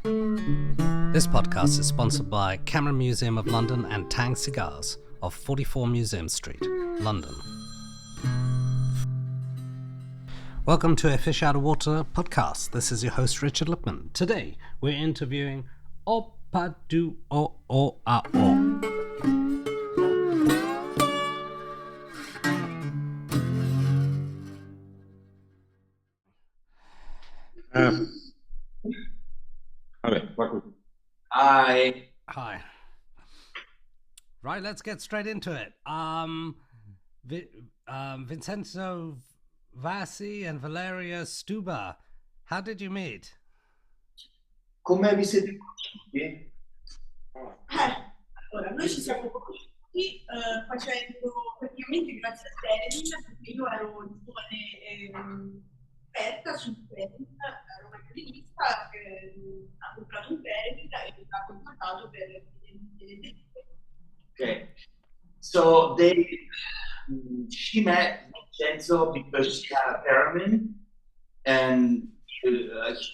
This podcast is sponsored by Camera Museum of London and Tang Cigars of 44 Museum Street, London. Welcome to a Fish Out of Water podcast. This is your host, Richard Lipman. Today, we're interviewing OoopopoiooO. Hi. Right, let's get straight into it. Vincenzo, Vasi and Valeria Sturba, how did you meet? Come vi siete conosciuti? Allora, noi ci siamo conosciuti facendo praticamente grazie a theremin, perché io ero giovane esperta sul theremin, ero una violinista che ha comprato un theremin e mi ha contattato per le Okay. So she met Vincenzo because she had a theremin, and she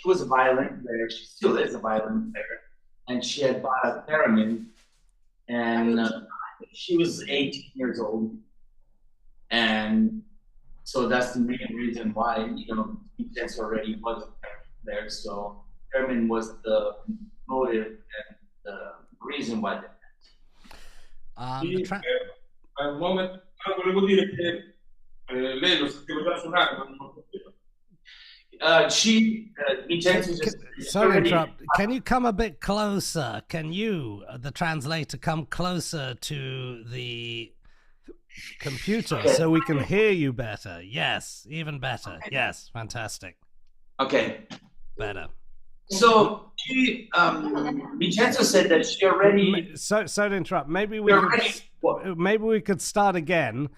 was a violin player. She still is a violin player, and she had bought a theremin, and she was 18 years old, and so that's the main reason why Vincenzo already was there. So theremin was the motive and the reason why. Un momento, volevo dire che lei lo sapeva già suonare, ma non poteva. Vincenzo sorry to interrupt. Can you come a bit closer? Can you, the translator, come closer to the computer so we can hear you better? Yes, even better. Okay. Yes, fantastic. Okay. Better. So Vincenzo said that she already. So to interrupt. Maybe we could start again,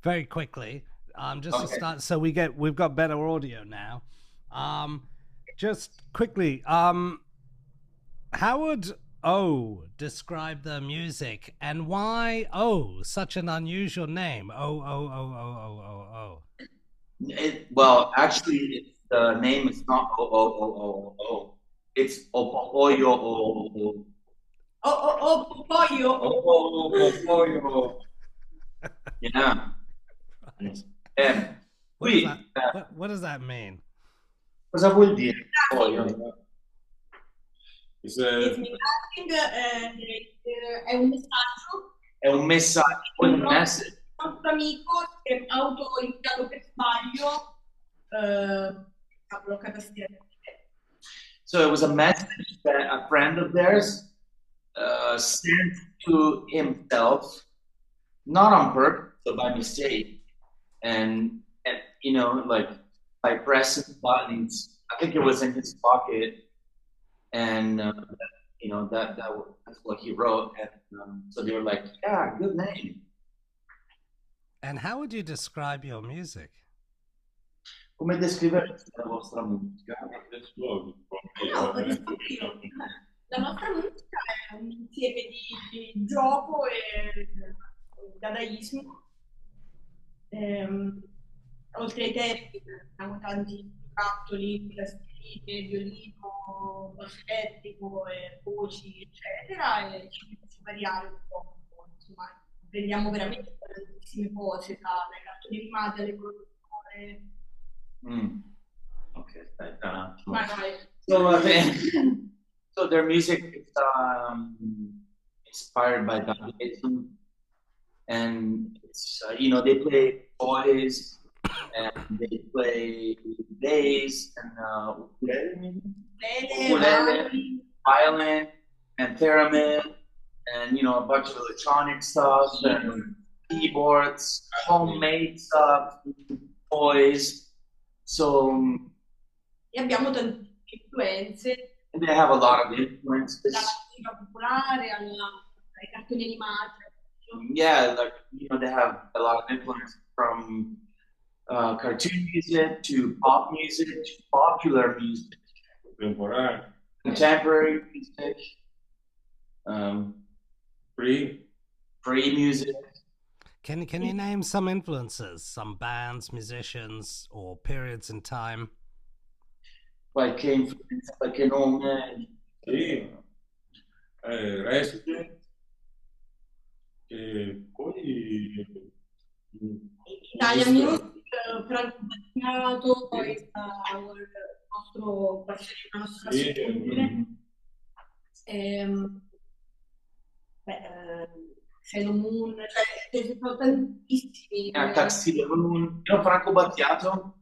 very quickly. To start, so we've got better audio now. Just quickly. How would O describe the music, and why O, such an unusual name? O. Well, actually, the name is not OoopopoiooO. It's OoopopoiooO. OoopopoiooO. Yeah. And what does that mean? Cosa vuol dire? È un messaggio. È un messaggio. Un message. Un nostro amico si è autoinviato per sbaglio. So it was a message that a friend of theirs sent to himself, not on purpose, but by mistake, and like by pressing buttons. I think it was in his pocket, and that's what he wrote. And so they were like, "Yeah, good name." And how would you describe your music? Come descriverete la vostra musica? La nostra musica è un insieme di gioco e dadaismo. Oltre ai testi abbiamo tanti giocattoli, tastierine, violino, basso elettrico, voci, eccetera, e ci piace variare un po'. Insomma, prendiamo veramente tantissime cose, dai cartoni animati alle colonne. Okay, so their music is inspired by dadaism, and it's they play toys and they play bass and ukulele, violin and theremin, and a bunch of electronic stuff and keyboards, homemade stuff, toys. So e abbiamo tante influenze. And they have a lot of influences. Dalla musica popolare ai cartoni animati. Yeah, they have a lot of influence from cartoon music to pop music to popular music, contemporary music, free music. Can you name some influences, some bands, musicians, or periods in time? Qualche influenza, qualche nome? Sì, Resident, e poi Italian Music, Franco Battiato, poi sta il nostro la nostra sì, sezione. Shadow Moon, cioè ci sono tantissimi. Taxi the Moon, Franco Battiato.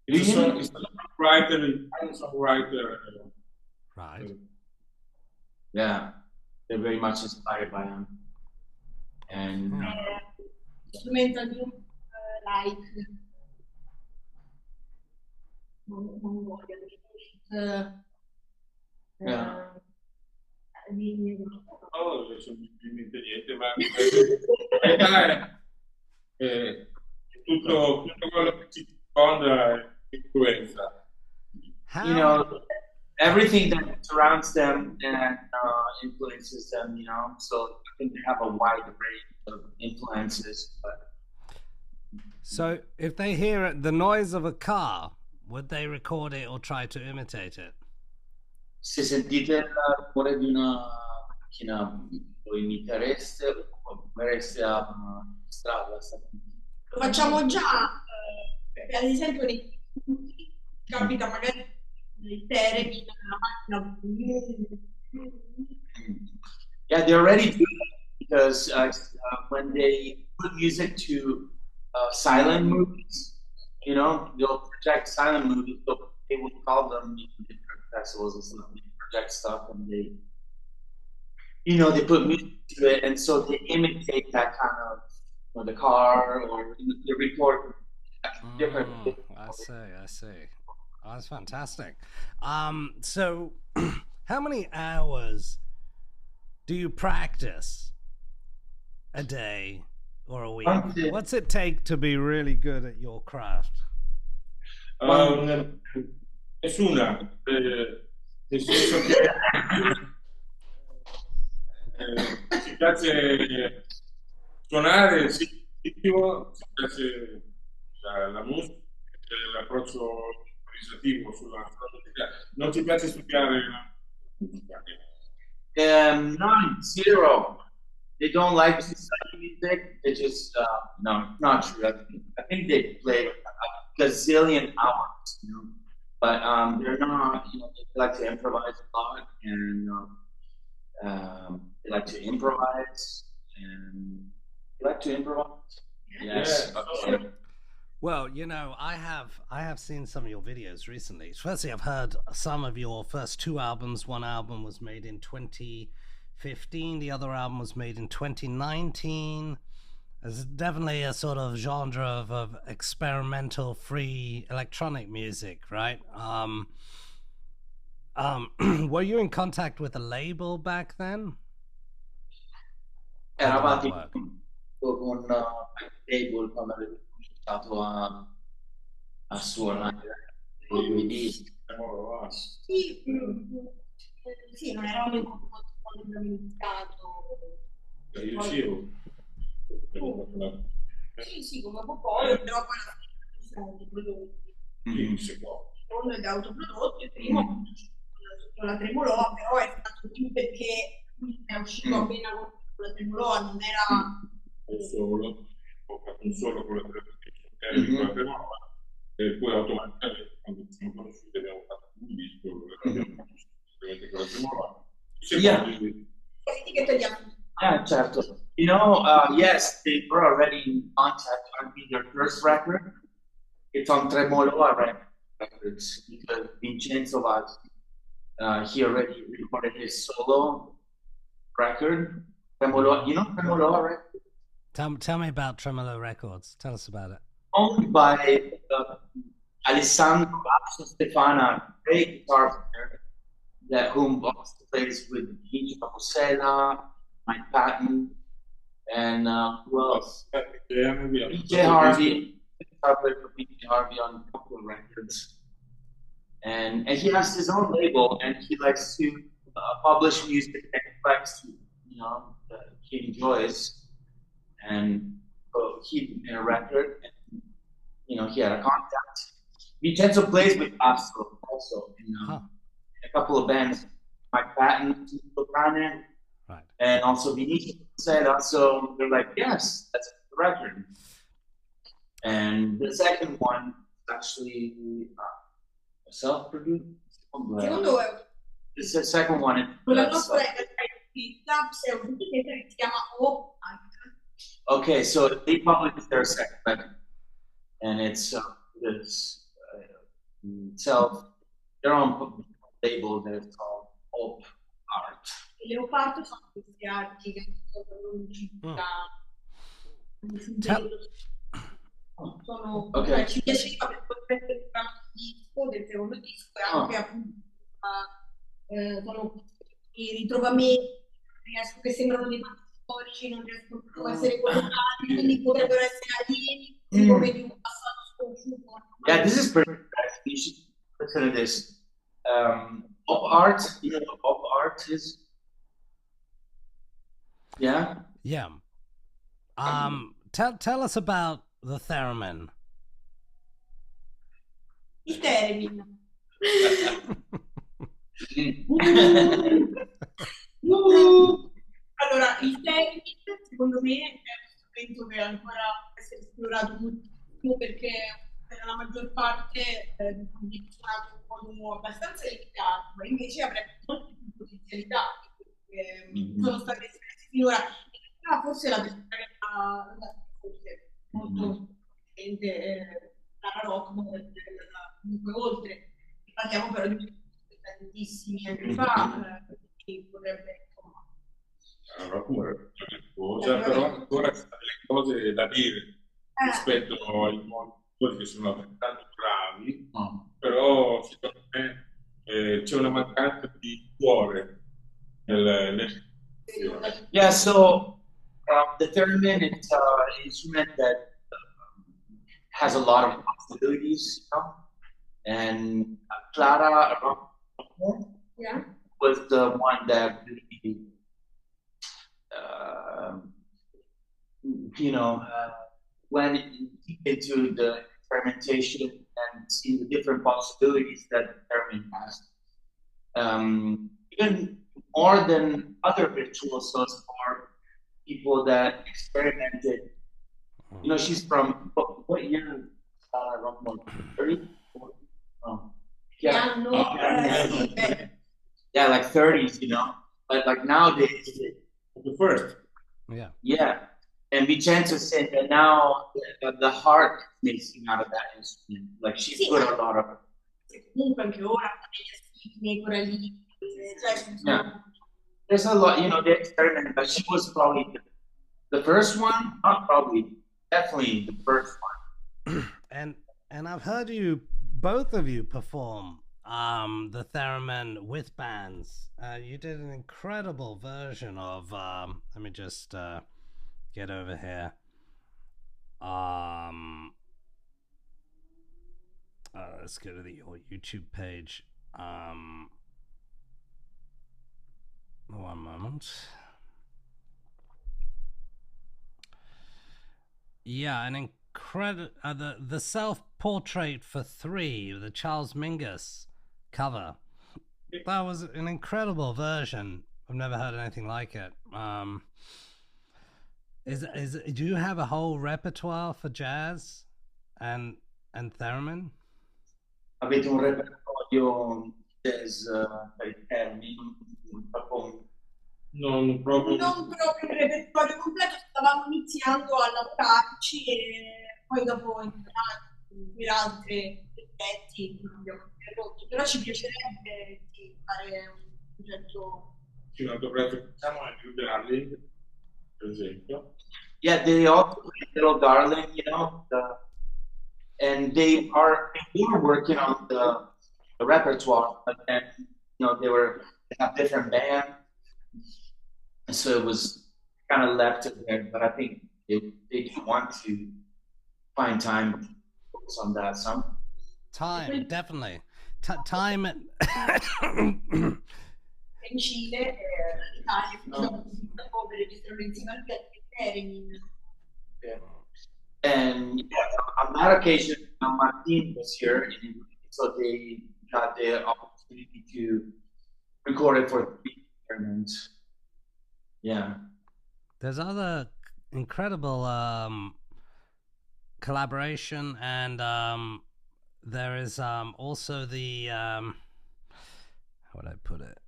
he's a songwriter, songwriter. Right. Yeah, they're very much inspired by him. And Instrumental music, like non voglio Oh, adesso non mi viene in mente niente, ma in realtà è tutto quello che ci circonda è influenza. you know, everything that surrounds them and influences them, you know. So I think they have a wide range of influences. But So if they hear the noise of a car, would they record it or try to imitate it? se sentite il rumore di una macchina, voi imitereste o fareste a strada? lo facciamo già, ad esempio nei capita magari nel theremin, la macchina. Yeah, they already do that because when they put music to silent movies, you know, they'll project silent movies. They would call them different festivals and stuff. They project stuff and they, you know, they put music to it, and so they imitate that kind of, you know, the car or they record different. I see. Oh, that's fantastic. So how many hours do you practice a day or a week? What's it take to be really good at your craft? Nessuna, nel senso che ci piace suonare, sì, ci piace la musica, l'approccio organizzativo sulla musica, non ci piace studiare la musica. None, zero. They don't like to study music. They just no, not true. I think they play a gazillion hours, you know, but they're not. You know, they like to improvise a lot, and they like to improvise, and you like to improvise. Yes. Yeah. Okay. Well, you know, I have seen some of your videos recently. Firstly, I've heard some of your first two albums. One album was made in 2015. The other album was made in 2019. There's definitely a sort of genre of experimental, free electronic music, right? Were you in contact with a label back then? Eravate con un label quando avete cominciato a suonare i dischi. Sì, non eravamo in contatto quando abbiamo iniziato. Sì, come OoopopoiooO, però poi alla fine siamo autoprodotti. Secondo è autoprodotto, il primo sotto la Tremoloa, però è stato più perché è uscito appena con la Tremoloa, non era solo con la Tremoloa, e poi automaticamente quando ci siamo conosciuti abbiamo fatto un disco, l'abbiamo fatto con la Tremoloa. Yeah, certo. You know, yes, they were already in contact on their first record. It's on Tremoloa Records because Vincenzo Vasi, he already recorded his solo record. Tremoloa, you know Tremoloa Records? Tell me about Tremoloa Records. Tell us about it. Owned by Alessandro Asso Stefana, great guitar player, whom also plays with Vincenzo, Mike Patton, and who else? PJ Harvey, guitar player for PJ Harvey on a couple of records. And he has his own label, and he likes to publish music that he likes to, you know, that he enjoys. And so he made a record, and, you know, he had a contact. Vincenzo plays with Asso also in a couple of bands. Mike Patton, Stefana, right, and also Vincenzo said also, they're like, yes, that's the record. And the second one is actually self-produced. Secondo è It's the second one. la nostra è un che si chiama O. Okay, so they published their second record, and it's self their own label that's called Op Art. E Leopardo sono questi arti che sono sono Okay. ci piaceva per poter fare un disco del secondo disco e anche appunto sono i ritrovamenti che sembrano dei fatti storici, non riescono più a essere collocati, quindi potrebbero essere alieni come di un passato sconosciuto. Yeah, this is pretty interesting. You should listen to this. Op Art, you know what Op Art is? Yeah? yeah. Tell us about the theremin. Il theremin. Allora, il theremin secondo me è uno strumento che ancora deve essere esplorato moltissimo perché per la maggior parte è suonato in modo abbastanza limitato, ma invece avrebbe molte più potenzialità che sono state espresse finora. Forse la persona che ha forse molto presente la rock, ma comunque oltre. Parliamo però di tantissimi anni fa, quindi potrebbe però ancora ci sono delle cose da dire rispetto ai monitori che sono altrettanto bravi, però secondo me c'è una mancanza di cuore nel Yeah, so the theremin is an instrument that has a lot of possibilities, you know? And Clara was the one that really, went deep into the experimentation and see the different possibilities that the theremin has. Even more than other virtuosos or people that experimented. You know, she's from what year? 30? Yeah, like 30s, you know. But like nowadays, the first. Yeah. And Vincenzo said that now the heart is missing out of that instrument. Like she put a lot of. Yeah. There's a lot, you know, they experimented, but she was probably the first one. Not probably, definitely the first one. And I've heard you, both of you, perform the theremin with bands. You did an incredible version of. Let me just get over here. Let's go to your YouTube page. One moment. Yeah, an incredible the self-portrait for 3, the Charles Mingus cover. That was an incredible version. I've never heard anything like it. Do you have a whole repertoire for jazz and theremin? Avete un repertorio jazz per il theremin? Non proprio il repertorio completo, stavamo iniziando a lavorarci e poi dopo per altri effetti abbiamo interrotto, però ci piacerebbe fare un progetto. Sì, un altro progetto che facciamo è New Darling, per esempio. Yeah, they also play Little Darling, you know, and they were working on the repertoire, but then, you know, they have different bands. So it was kind of left to there, but I think they do want to find time to focus on that some. Time, definitely. Time. In Cile, Italia, per registrare insieme al theremin. Yeah. And on that occasion, Martin was here, so they got the opportunity to record it for 3 experiments. Yeah. There's other incredible collaboration, and there is also the how would I put it?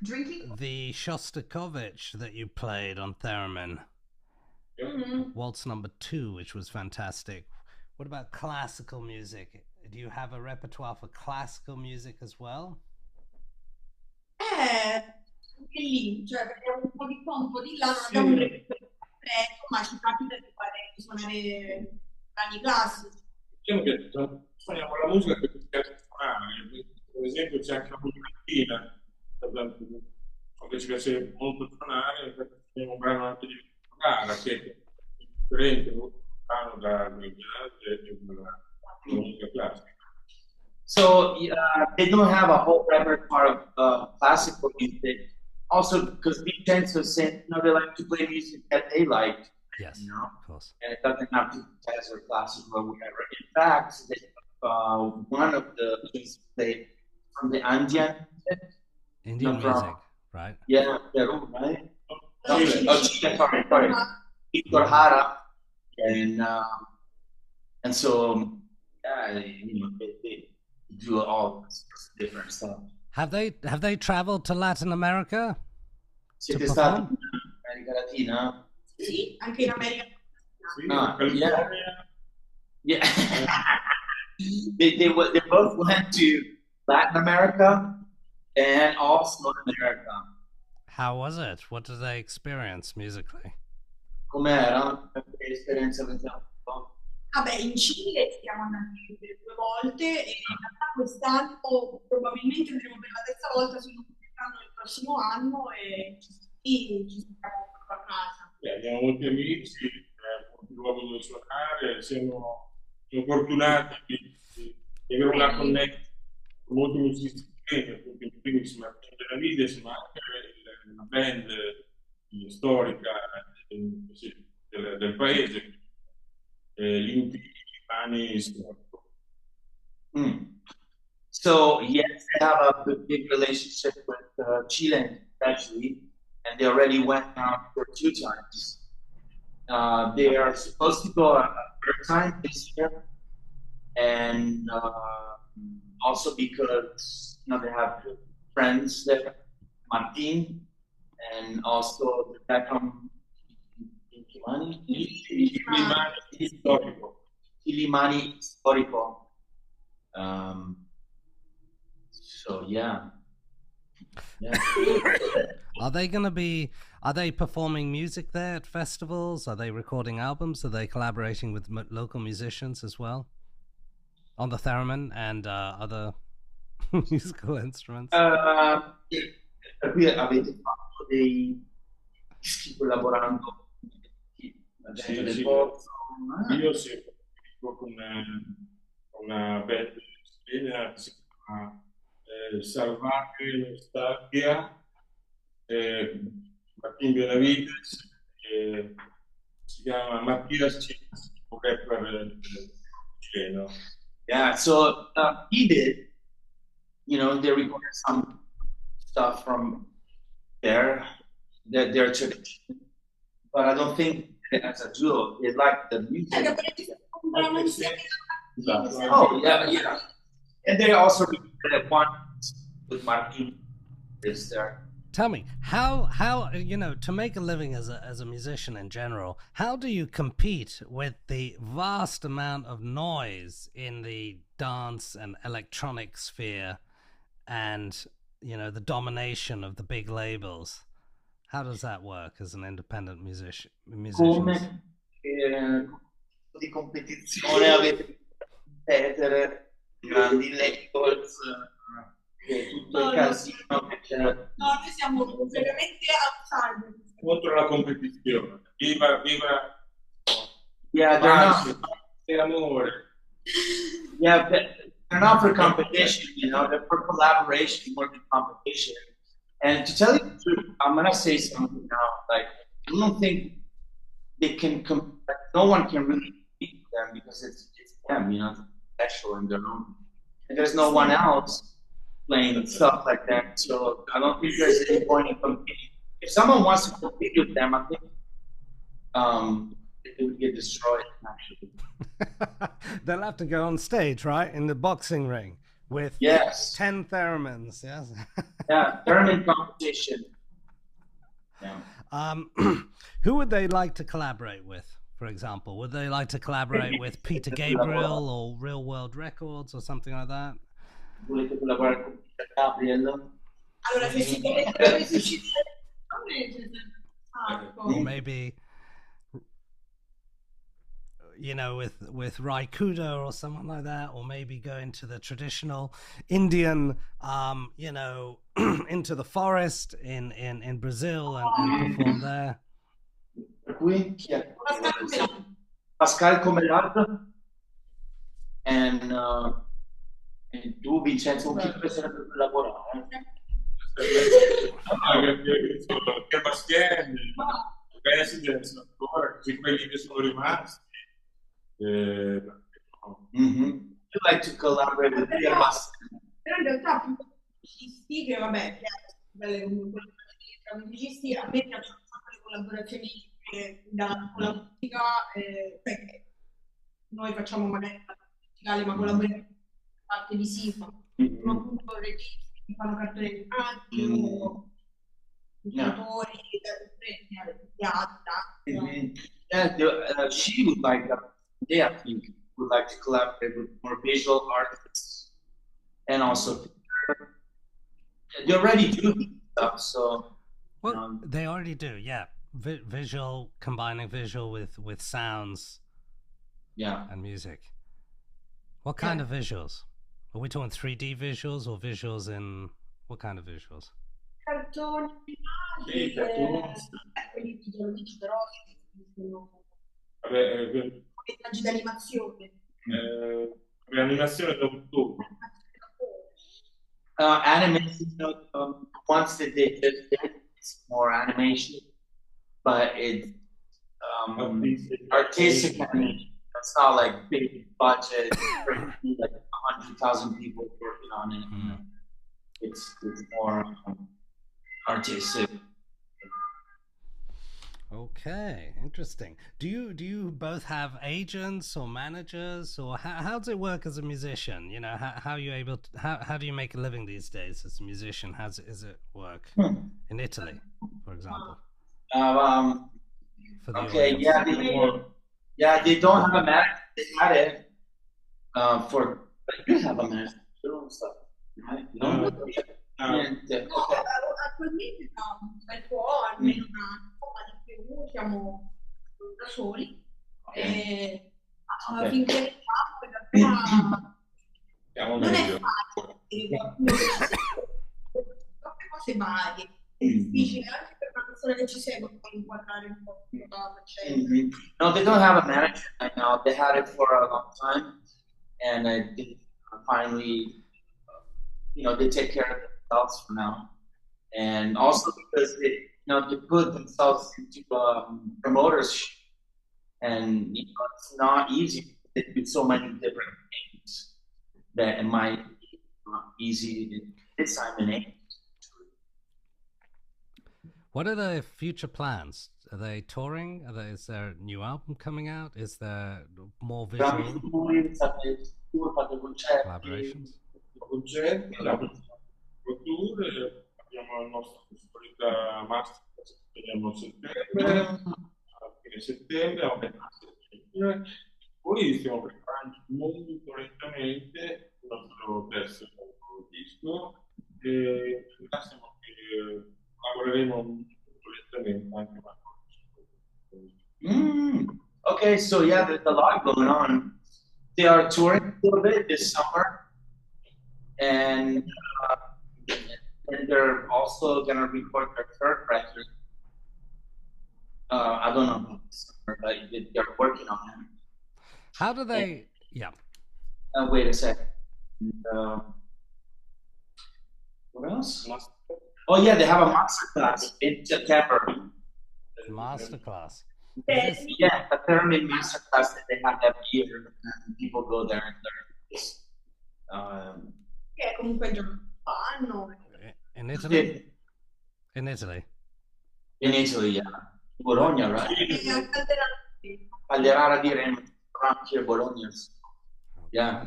Drinking? The Shostakovich that you played on theremin. Waltz number 2, which was fantastic. What about classical music? Do you have a repertoire for classical music as well? Anche lì, cioè perché un po' di qua, un po' di là, non abbiamo un repertorio completo, ma ci capita di suonare brani classici. Diciamo che suoniamo la musica che ci piace suonare, per esempio c'è anche la musica latina, che ci piace molto suonare, suoniamo un brano anche di Gara, che è differente, molto lontano dal jazz e dalla musica classica. So they don't have a whole repertoire of classical music. Also, because Vincenzo said, they like to play music that they like. Yes, of course. And it doesn't have to be jazz or classical or whatever. In fact, one of the pieces played from the Indian music, right? Yeah, Peru, right? Sorry. Victor Hara, and so they do all different stuff. Have they traveled to Latin America? Siete stati in America Latina? Sì, anche in America Latina. Yeah. they both went to Latin America and also North America. How was it? What did they experience musically? Com'era? L'esperienza che abbiamo fatto? Vabbè, in Cile siamo andati per 2 volte e in realtà quest'anno probabilmente andremo per la 3ª volta, se non quest'anno il prossimo anno, e ci stiamo proprio a casa. Abbiamo molti amici, molti luoghi dove suonare, siamo fortunati di avere una connessione con molti musicisti, appunto in primis Martin della Vides, ma anche una band storica del paese, gli Inti storico. So yes, they have a big relationship with Chile, especially, and they already went out for 2 times. They are supposed to go a 3rd time this year, and also because they have friends there, Martin, and also the guy from Ilimani Storico. So yeah. Are they performing music there at festivals? Are they recording albums? Are they collaborating with local musicians as well on the theremin and other musical instruments? Qui avete fatto dei dischi collaborando con la gente del posto? Io con una band che si chiama Salvaje Nostalgia, Martin Benavides, si chiama Mattias Chinas, un rapper chileno. Yeah, so he did, they recorded some stuff from their tradition, but I don't think as a duo they like the music. Oh yeah. And they also recorded one with Martin is there. Tell me, how to make a living as a musician in general, how do you compete with the vast amount of noise in the dance and electronic sphere and the domination of the big labels? How does that work as an independent musician? Come di competizione avete grandi labels, tutto il casino. No, noi siamo completamente outsider. Contro la competizione. Viva yeah, per amore. Yeah, they're not for competition, they're for collaboration more than competition. And to tell you the truth, I'm gonna say something now. Like, I don't think they can no one can really beat them because it's them, special in their own. and there's no one else playing stuff like that. So I don't think there's any point in competing. If someone wants to compete with them, I think it would get destroyed, actually. They'll have to go on stage, right, in the boxing ring with 10 theremins. Yes. Yeah, theremin competition. Yeah. Who would they like to collaborate with, for example? Would they like to collaborate with Peter Gabriel or Real World Records or something like that? Volete collaborare con Peter Gabriel? Allora, se si or maybe, you know, with Rai Kudo or someone like that, or maybe go into the traditional Indian, you know, into the forest in Brazil and perform there. Pascal Comelard and tu, Vincenzo, con chi potrebbe collaborare? Che Bastiani, Residence ancora, così quelli che sono rimasti. You like to collaborate with Pierre Bastiani? Però in realtà più musicisti che vabbè, belle comunque tra musicisti, a me piacciono le collaborazioni con la musica, perché noi facciamo magari la musicale, ma collaboriamo con parte visiva, appunto registi che fanno cartoni animati o illustratori, Yeah, she would like they I think would like to collaborate with more visual artists and also they already do stuff, so well they already do, yeah. Visual, combining visual with sounds, and music. What kind of visuals? Are we talking 3D visuals or visuals in what kind of visuals? Cartoni, quelli titolati però messaggi d'animazione. L'animazione da un tubo. Animation, once they did it's more animation, but it's artistic animation. It's not like big budget, like 100,000 people working on it. It's more artistic. Okay, interesting. Do you both have agents or managers, or how does it work as a musician? You know, how are you able to, how do you make a living these days as a musician? How does it work in Italy, for example? Okay, they don't have a manager. They had it but you have a manager. Attualmente dal po' almeno una coma di più siamo da soli e finché riusciamo in realtà non è facile, troppe cose varie, è difficile anche per una persona che ci segue poi inquadrare un po' cosa c'è. No, they don't have a manager right now. They had it for a long time, and they finally, they take care of themselves for now, and also because they put themselves into promoters, and it's not easy with so many different things that it might be not easy this time and age. What are the future plans? Are they touring? Is there a new album coming out? Is there more visual collaborations? Abbiamo la nostra solita masterclass che vediamo a settembre, a fine settembre, a metà settembre. Poi stiamo preparando molto lentamente il nostro terzo disco e lavoreremo molto lentamente anche Okay, so yeah, there's a lot going on. They are touring a little bit this summer, and they're also gonna record their third record. I don't know, but they're working on it. How do they? Yeah. Wait a second. What else? Oh yeah, they have a masterclass in September. Masterclass. Yeah, a theremin masterclass that they have every year, and people go there and learn this. Che comunque fanno. In Italy? In Italy. In Italy, yeah. Bologna, right? Calderara di Reno, around here, Bologna. Yeah.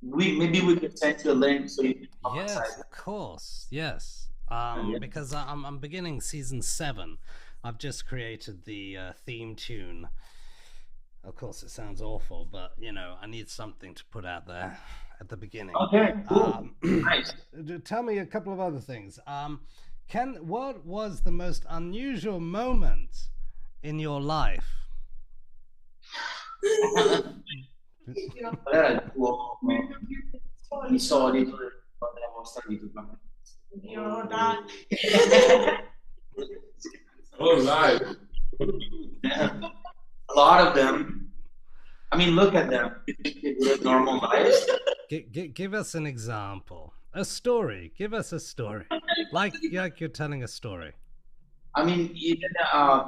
Maybe we could send you a link so you can come Yes, outside. of course. Yes. Because I'm beginning season 7. I've just created the theme tune. Of course, it sounds awful, but you know, I need something to put out there at the beginning. Okay, cool. Nice. Tell me a couple of other things. What was the most unusual moment in your life? Qual era il tuo insolito della vostra vita? Oh, live. A lot of them. I mean, look at them. They live normal lives. Give us an example. A story. Give us a story. Like you're telling a story. I mean, even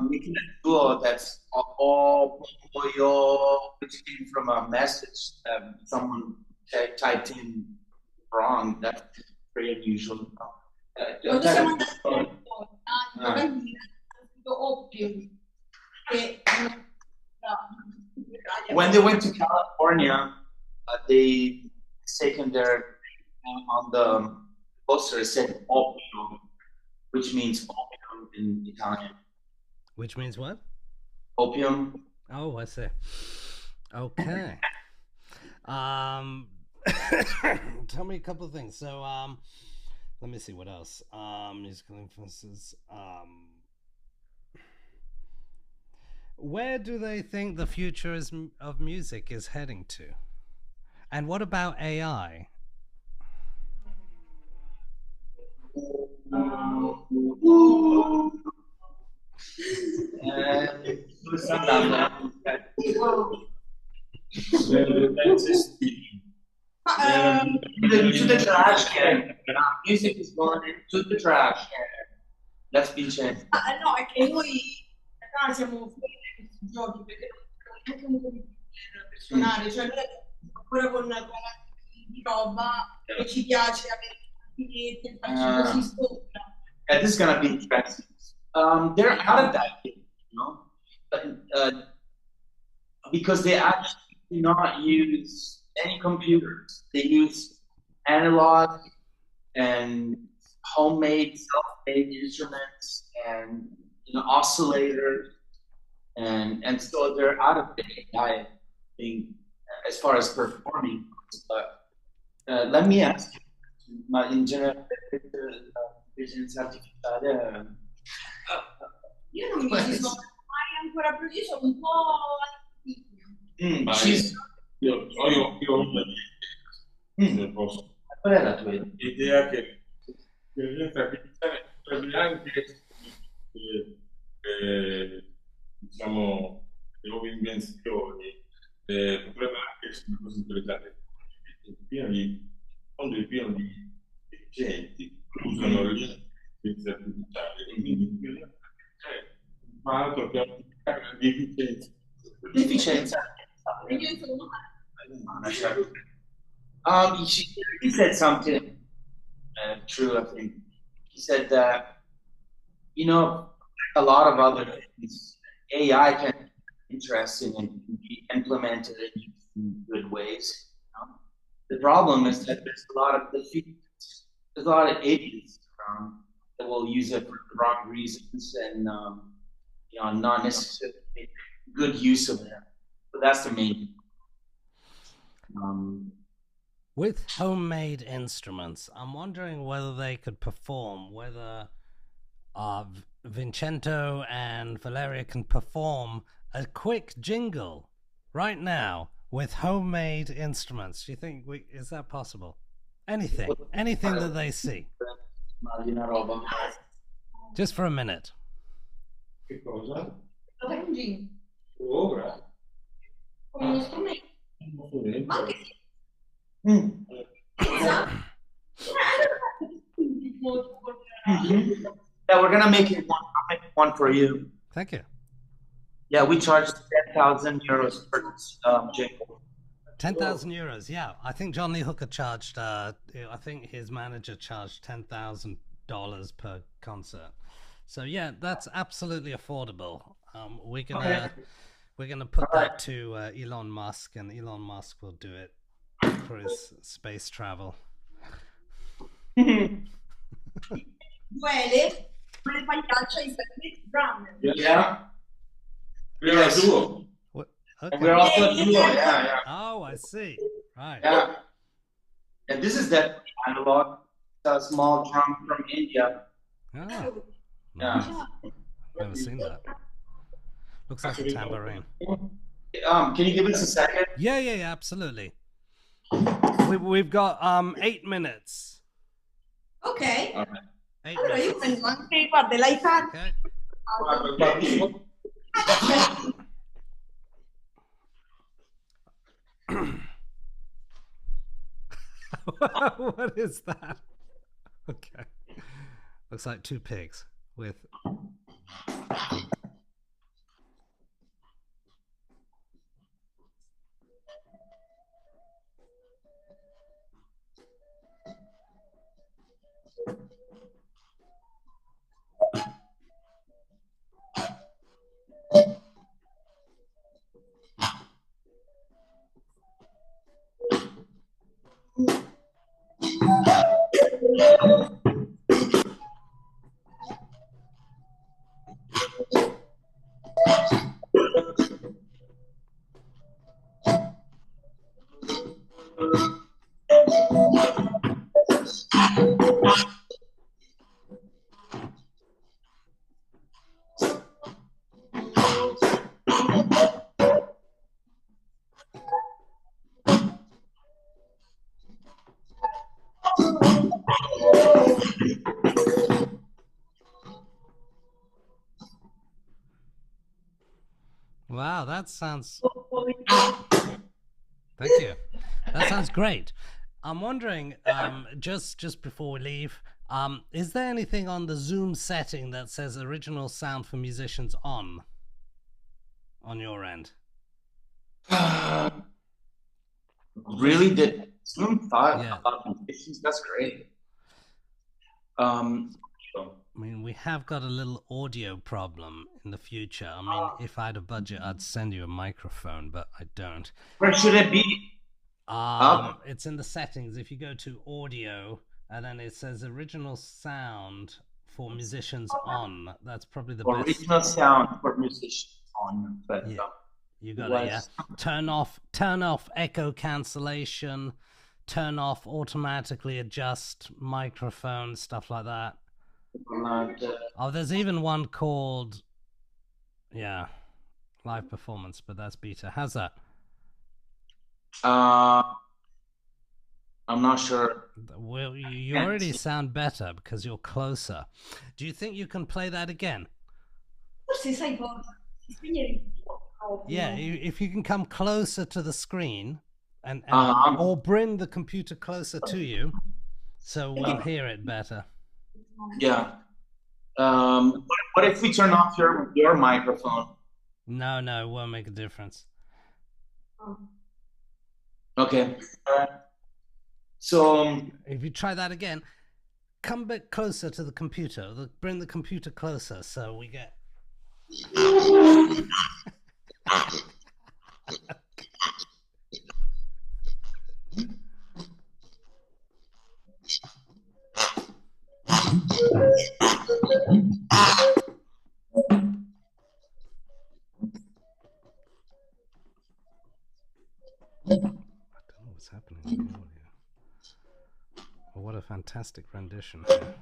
making a duo that's OoopopoiooO, which came from a message someone typed in wrong. That's pretty unusual. Quando siamo andati oppio, when they went to California, they taken their on the poster it said oppio, which means opium in Italian. Which means what? Opium. Oh, I see. Okay. Tell me a couple of things. So, let me see what else. Musical influences. Where do they think the future of music is heading to? And what about AI? To the trash can. Music is going to the trash can. That's Vincenzo. No, è che noi siamo fuori da questi giochi perché non abbiamo neanche un po' di per suonare, cioè noi ancora con 40 di roba e ci piace avere e farci così sopra. Yeah, this is gonna be interesting. They're out of that game, you know, but, because they actually do not use any computers. They use analog and homemade, self-made instruments and oscillators, and so they're out of the AI thing as far as performing. But let me ask you, ma in generale l'intelligenza artificiale io non mi ci sono mai ancora io sono un po' io posso. Qual è la tua idea che l'intelligenza artificiale potrebbe anche diciamo le nuove invenzioni potrebbe anche essere una cosa interessante. Il mondo è pieno di gente che usano l'intelligenza artificiale e quindi c'è un altro che amplificare l'efficienza. He said something true, I think. He said that, a lot of other things, AI can be interesting and be implemented in good ways. The problem is that there's a lot of idiots around that will use it for the wrong reasons and not necessarily make good use of it. But that's the main. With homemade instruments, I'm wondering whether they could perform, whether Vincenzo and Valeria can perform a quick jingle right now with homemade instruments. Do you think is that possible? Anything that they see. Just for a minute. Che cosa? Ora? Come uno strumento. Ma anche sì. Yeah, we're gonna make it one. I'll make one for you. Thank you. Yeah, we charge 10,000 euros per jingle. 10,000 euros. Yeah, I think John Lee Hooker charged. I think his manager charged $10,000 per concert. So yeah, that's absolutely affordable. We're gonna put that to Elon Musk, and Elon Musk will do it for his space travel. Duele, pagliaccia is a drummer. Yeah. We're a duo. Okay. We're also a duo. Yeah. Oh, I see. Right. Yeah. And this is that analog, a small drum from India. Oh, Yeah. never seen that. Looks like a tambourine. Can you give us a second? Yeah, absolutely. We've got 8 minutes. Ok. 8 Allora minutes. io prendo anche, guarda, l'iPad. Okay. What is that? Okay. Looks like two pigs with. Wow, that sounds. Thank you. That sounds great. I'm wondering, just before we leave, is there anything on the Zoom setting that says original sound for musicians on your end? Really? Did Zoom thought Yeah. about musicians? That's great. I mean, we have got a little audio problem in the future. I mean, if I had a budget, I'd send you a microphone, but I don't. Where should it be? It's in the settings. If you go to audio, and then it says original sound for musicians on. That's probably the best. Original sound for musicians on. But, Yeah. You got it, yeah. Turn off echo cancellation, turn off automatically adjust microphone, stuff like that. Oh, there's even one called, live performance, but that's beta. How's that? I'm not sure. Well, you already sound better because you're closer. Do you think you can play that again? Forse sai cosa? Si spegne il microfono. Yeah, if you can come closer to the screen and or bring the computer closer to you, so we'll hear it better. Yeah. What if we turn off your microphone? No, it won't make a difference. Okay. So if you try that again, come a bit closer to the computer. Bring the computer closer so we get. I don't know what's happening with the audio. Oh, what a fantastic rendition here.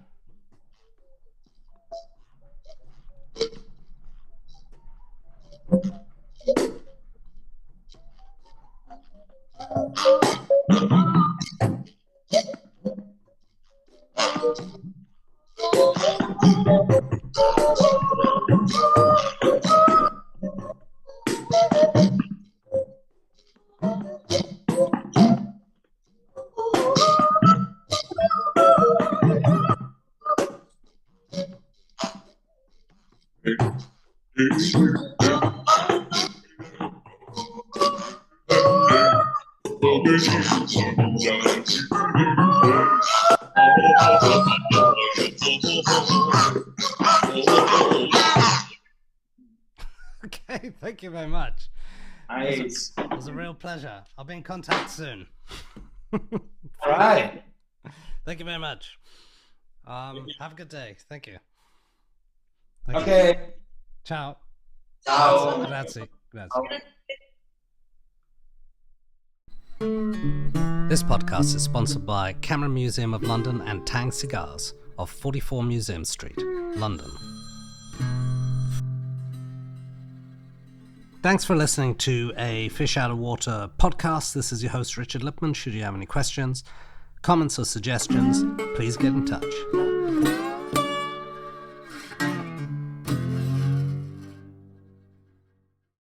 Okay, thank you very much. Nice. It was a real pleasure. I'll be in contact soon. All right. Thank you very much. Have a good day. Thank you. Okay. Ciao. Ciao. Grazie. Grazie. This podcast is sponsored by Camera Museum of London and Tang Cigars of 44 Museum Street, London. Thanks for listening to a Fish Out of Water podcast. This is your host, Richard Lipman. Should you have any questions, comments, or suggestions, please get in touch.